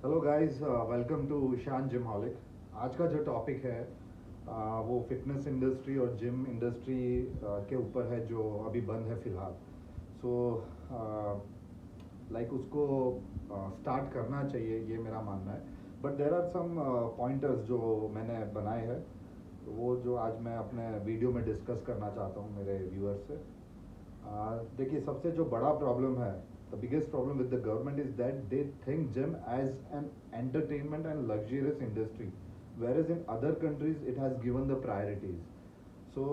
Hello guys, welcome to Ishan gymholic. आज का जो टॉपिक है वो फिटनेस इंडस्ट्री और जिम इंडस्ट्री के ऊपर है जो अभी बंद है फ़िलहाल। सो लाइक उसको स्टार्ट करना चाहिए, ये मेरा मानना है। But there are some pointers जो मैंने बनाए हैं, तो वो जो आज मैं अपने वीडियो में डिस्कस करना चाहता हूँ मेरे व्यूअर्स से। देखिए, सबसे जो बड़ा प्रॉब्लम है, the biggest problem with the government is that they think gym as an entertainment and luxurious industry, where is in other countries it has given the priorities. So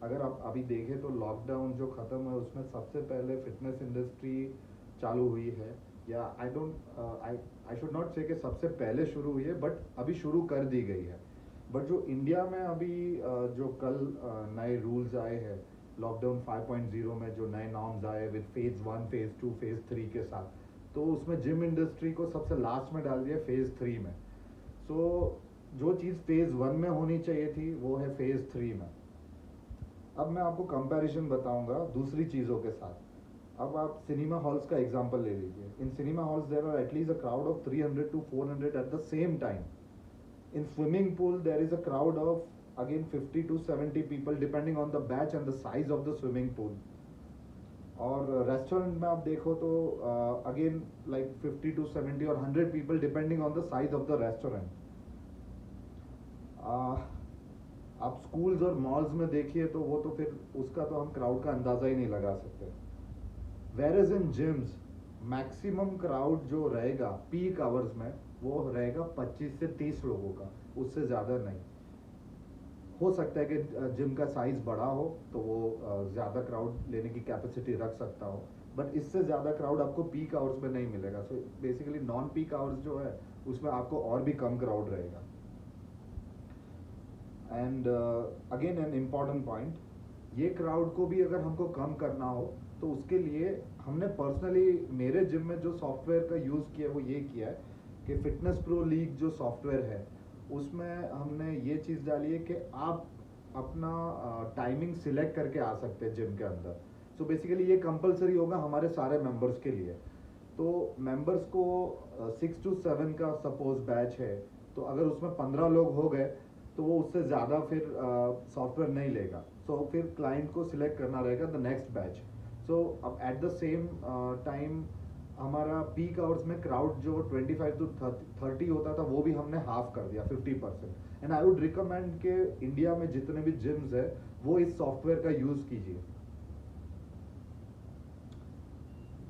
अगर आप अभी देखें तो लॉकडाउन जो ख़त्म है उसमें सबसे पहले फिटनेस इंडस्ट्री चालू हुई है। या आई शुड नॉट से कि सबसे पहले शुरू हुई है, बट अभी शुरू कर दी गई है। बट जो इंडिया में अभी जो कल नए रूल्स आए हैं लॉकडाउन 5.0 में, जो नए नॉर्म्स आए विद फेज़ 1, फेज़ 2, फेज़ 3 के साथ, तो उसमें जिम इंडस्ट्री को सबसे लास्ट में डाल दिया फेज़ 3 में। सो जो चीज़ फेज़ 1 में होनी चाहिए थी वो है फेज़ 3 में। अब मैं आपको कंपैरिजन बताऊंगा दूसरी चीज़ों के साथ। अब आप सिनेमा हॉल्स का एग्जांपल ले लीजिए। In cinema halls there are at least a crowd of 300 to 400 at the same time. In swimming pool there is a crowd of again 50 to 70 people depending on the batch and the size of the swimming pool. और restaurant में आप देखो तो again like 50 to 70 और 100 people depending on the size of the restaurant. आप schools और malls में देखिए तो वो तो फिर उसका तो हम क्राउड का अंदाज़ा ही नहीं लगा सकते। Where is in gyms maximum crowd जो रहेगा पीक आवर्स में वो रहेगा 25 से 30 लोगों का, उससे ज़्यादा नहीं। हो सकता है कि जिम का साइज बड़ा हो तो वो ज़्यादा क्राउड लेने की कैपेसिटी रख सकता हो, बट इससे ज़्यादा क्राउड आपको पीक आवर्स में नहीं मिलेगा। So basically non peak hours जो है उसमें आपको और भी कम क्राउड रहेगा। And again an important point, ये क्राउड को भी अगर हमको कम करना हो तो उसके लिए हमने पर्सनली मेरे जिम में जो सॉफ्टवेयर का यूज़ किया है वो ये किया है कि फिटनेस प्रो लीग जो सॉफ्टवेयर है उसमें हमने ये चीज़ डाली है कि आप अपना टाइमिंग सिलेक्ट करके आ सकते हैं जिम के अंदर। सो बेसिकली ये कंपलसरी होगा हमारे सारे मेंबर्स के लिए। तो मेंबर्स को 6 to 7 का सपोज बैच है, तो अगर उसमें 15 लोग हो गए तो वो उससे ज़्यादा फिर सॉफ्टवेयर नहीं लेगा। सो फिर क्लाइंट को सिलेक्ट करना रहेगा द नेक्स्ट बैच। सो अब एट द सेम टाइम हमारा पीक आवर्स में क्राउड जो 25 to 30 होता था वो भी हमने हाफ कर दिया, 50%। एंड आई वुड रिकमेंड कि इंडिया में जितने भी जिम्स है वो इस सॉफ्टवेयर का यूज़ कीजिए।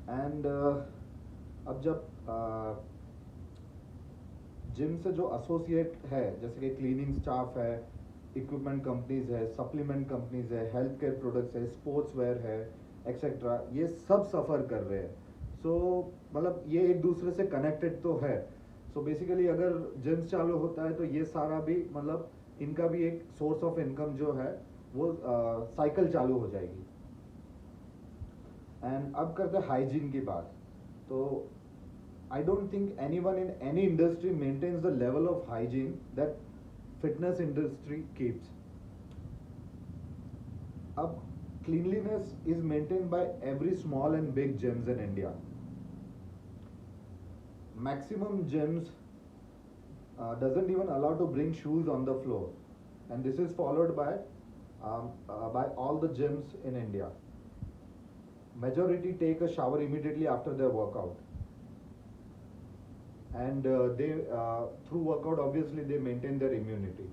एंड अब जब जिम से जो एसोसिएट है जैसे कि क्लीनिंग स्टाफ है, इक्विपमेंट कंपनीज है, सप्लीमेंट कंपनीज है, हेल्थ केयर प्रोडक्ट्स है, स्पोर्ट्स वेयर है, एक्सेट्रा, ये सब सफ़र कर रहे हैं। सो मतलब ये एक दूसरे से कनेक्टेड तो है। सो बेसिकली अगर जिम्स चालू होता है तो ये सारा भी मतलब इनका भी एक सोर्स ऑफ इनकम जो है वो साइकिल चालू हो जाएगी। एंड अब करते हैं हाइजीन की बात। तो I don't think anyone in any industry maintains the level of hygiene that fitness industry keeps. Ab cleanliness is maintained by every small and big gyms in India. Maximum gyms doesn't even allow to bring shoes on the floor, and this is followed by all the gyms in India. Majority take a shower immediately after their workout. And they through workout obviously they maintain their immunity.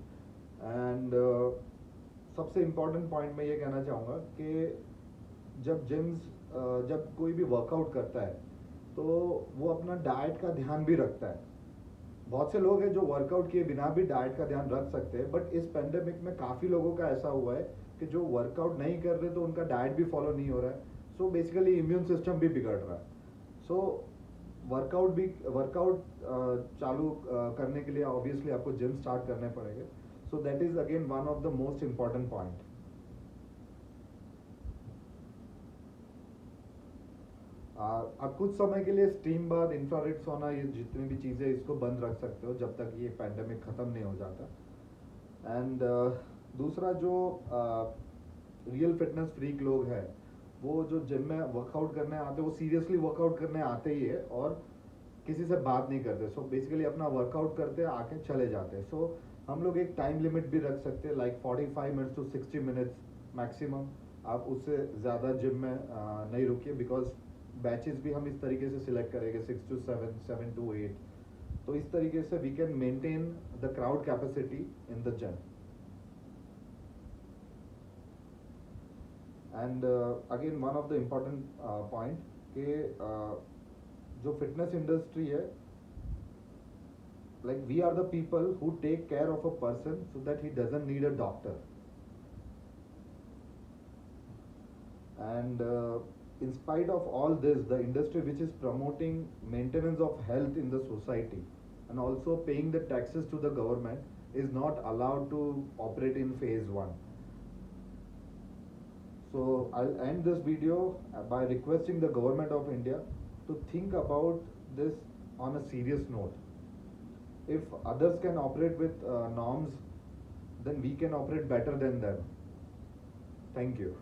And सबसे important point मैं ये कहना चाहूँगा कि जब gyms जब कोई भी वर्कआउट करता है तो वो अपना डाइट का ध्यान भी रखता है। बहुत से लोग हैं जो वर्कआउट किए बिना भी डाइट का ध्यान रख सकते हैं, बट इस पेंडेमिक में काफ़ी लोगों का ऐसा हुआ है कि जो वर्कआउट नहीं कर रहे तो उनका डाइट भी फॉलो नहीं हो रहा है। सो बेसिकली इम्यून सिस्टम भी बिगड़ रहा है। सो वर्कआउट चालू करने के लिए ऑब्वियसली आपको जिम स्टार्ट करने पड़ेंगे। So that is again one of the most important point. अब कुछ समय के लिए स्टीम बाथ, इंफ्रारेड सोना, ये जितनी भी चीज़ें इसको बंद रख सकते हो जब तक ये पैंडेमिक ख़त्म नहीं हो जाता। एंड दूसरा जो रियल फिटनेस फ्रीक लोग हैं वो जो जिम में वर्कआउट करने आते हैं वो सीरियसली वर्कआउट करने आते ही है, और किसी से बात नहीं करते, सो बेसिकली अपना वर्कआउट करते आके चले जाते हैं। सो हम लोग एक टाइम लिमिट भी रख सकते हैं, like 45 minutes to 60 minutes maximum. आप उससे ज़्यादा जिम में नहीं रुकिए, बिकॉज बैचेस भी हम इस तरीके से सिलेक्ट करेंगे 6 to 7, 7 to 8। तो इस तरीके से we can maintain the crowd capacity in the gym. And again one of the important point कि जो फिटनेस इंडस्ट्री है, like we are the people who take care of a person so that he doesn't need a doctor. And in spite of all this, the industry which is promoting maintenance of health in the society and also paying the taxes to the government is not allowed to operate in phase 1. So I'll end this video by requesting the government of India to think about this on a serious note. If others can operate with norms, then we can operate better than them. Thank you.